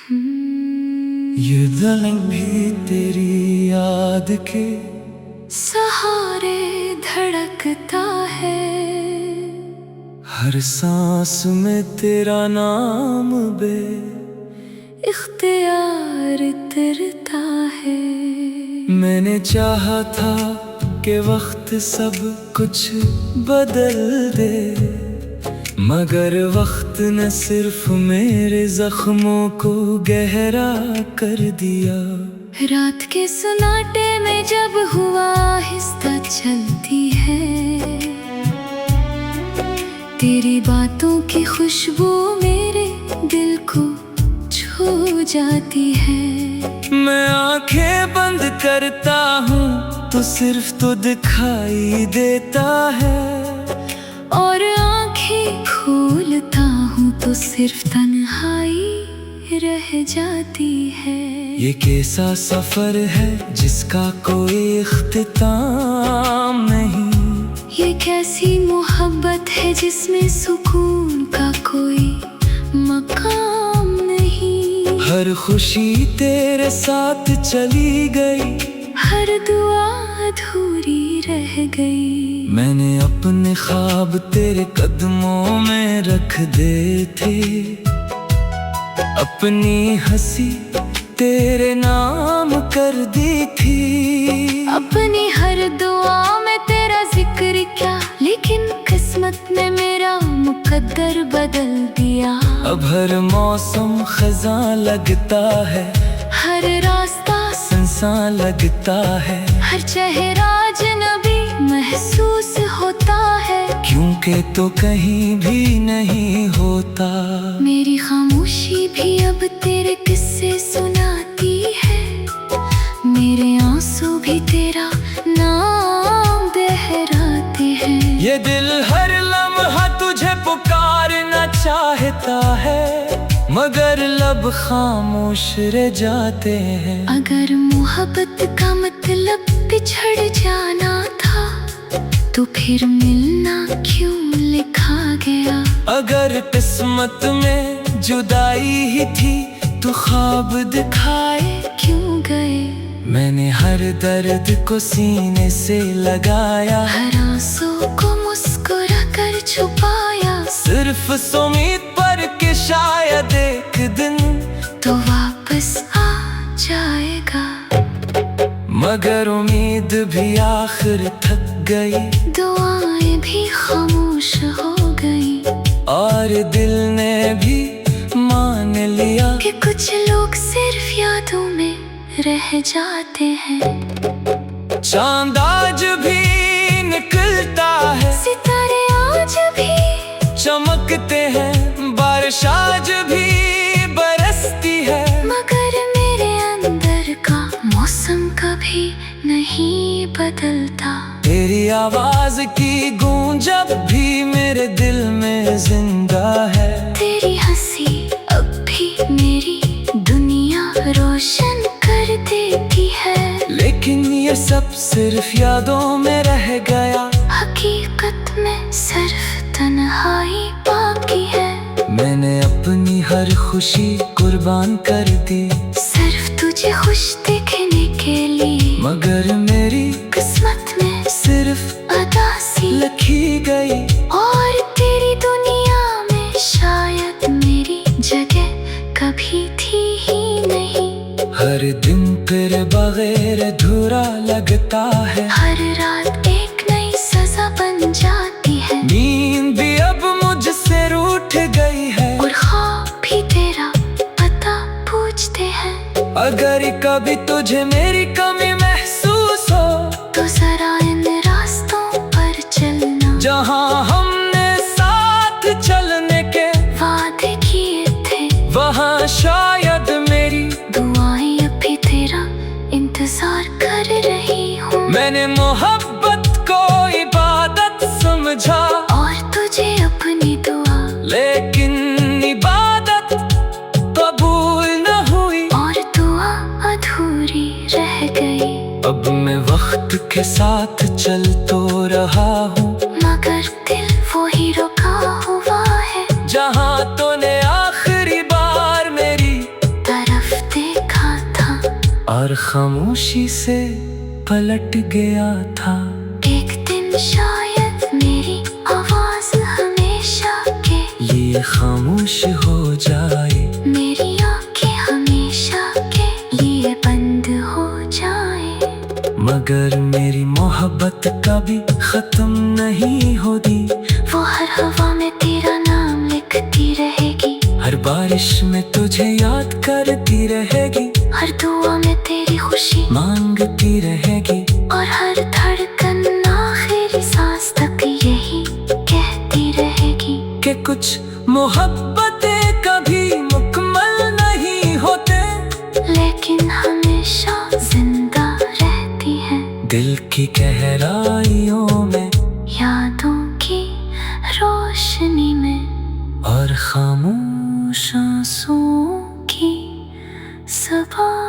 ये दिल भी तेरी याद के सहारे धड़कता है। हर सांस में तेरा नाम बे इख्तियार तरता है। मैंने चाहा था कि वक्त सब कुछ बदल दे, मगर वक्त ने सिर्फ मेरे जख्मों को गहरा कर दिया। रात के सन्नाटे में जब हुआ आहिस्ता चलती है, तेरी बातों की खुशबू मेरे दिल को छू जाती है। मैं आंखें बंद करता हूँ तो सिर्फ तो दिखाई देता है, और आंखें खोलता हूँ तो सिर्फ तन्हाई रह जाती है। ये कैसा सफर है जिसका कोई इख्तिताम नहीं, ये कैसी मोहब्बत है जिसमें सुकून का कोई मकाम नहीं। हर खुशी तेरे साथ चली गई, हर दुआ अधूरी रह गई। मैंने अपने ख्वाब तेरे कदमों में रख दे थे, अपनी हंसी तेरे नाम कर दी थी। अपनी हर दुआ में तेरा जिक्र क्या, लेकिन किस्मत ने मेरा मुकद्दर बदल दिया। अब हर मौसम खज़ां लगता है, हर रास्ता सुनसान लगता है, हर चेहरा अजनबी महसूस होता है, क्योंकि तो कहीं भी नहीं होता। मेरी खामोशी भी अब तेरे किस्से सुनाती है, मेरे आंसू भी तेरा नाम दोहराते हैं। ये दिल हर लम्हा तुझे पुकारना चाहता है, मगर लब खामोश रह जाते हैं। अगर मोहब्बत का मतलब बिछड़ जाना था, तो फिर मिलना क्यों लिखा गया। अगर किस्मत में जुदाई ही थी तो ख्वाब दिखाए क्यों गए। मैंने हर दर्द को सीने से लगाया, हर आंसू को मुस्कुरा कर छुपाया, सिर्फ इस उम्मीद पर कि शायद एक दिन तो वापस आ जाएगा। मगर उम्मीद भी आखिर थक गई, दुआएं भी खामोश हो गई, और दिल ने भी मान लिया कि कुछ लोग सिर्फ यादों में रह जाते हैं। चांद आज भी निकलता है, सितारे आज भी चमकते हैं, बारिश आज भी बरसती है, मगर मेरे अंदर का मौसम कभी नहीं बदलता। तेरी आवाज की गूंज अब भी मेरे दिल में जिंदा है। तेरी हंसी अब भी मेरी दुनिया रोशन कर देती है, लेकिन ये सब सिर्फ यादों में रह गया, हकीकत में सिर्फ तन्हाई बाकी है। मैंने अपनी हर खुशी कुर्बान कर दी, सिर्फ तुझे खुश देखने के लिए, मगर मेरी किस्मत में सिर्फ अदासी लिखी गई। और तेरी दुनिया में शायद मेरी जगह कभी थी ही नहीं। हर दिन तेरे बगैर अधूरा लगता है, हर रात एक नई सजा बन जाती है, नींद भी अब मुझसे रूठ गई है, और ख्वाब भी तेरा पता पूछते हैं। अगर कभी तुझे मेरी कमी महसूस हो तो जरा इन रास्तों पर चलना, जहाँ हमने साथ चलने के वादे किए थे, वहाँ शायद मेरी दुआएं अभी तेरा इंतजार कर रही हूँ। मैंने मोहब्बत को इबादत समझा, और तुझे अपनी दुआ, लेकिन इबादत कबूल न हुई, और दुआ अधूरी रह गई। अब मैं वक्त के साथ चल तो रहा हूँ, मगर दिल वो ही रुका हुआ है, जहाँ तूने आखिरी बार मेरी और खामोशी से पलट गया था। एक दिन शायद मेरी आवाज हमेशा के लिए खामोश हो जाए, मेरी आंखें हमेशा के लिए बंद हो जाए। मगर मेरी मोहब्बत कभी खत्म नहीं होती। वो हर हवा में तेरा नाम लिखती रहेगी, हर बारिश में तुझे याद करती रहेगी, हर दुआ में तेरी खुशी मांगती रहेगी, और हर धड़कन आखिरी सांस तक यही कहती रहेगी कि कुछ मोहब्बतें कभी मुकम्मल नहीं होते, लेकिन हमेशा जिंदा रहती है दिल की गहराइयों में, यादों की रोशनी में, और खामोश आंसुओं की ज़बान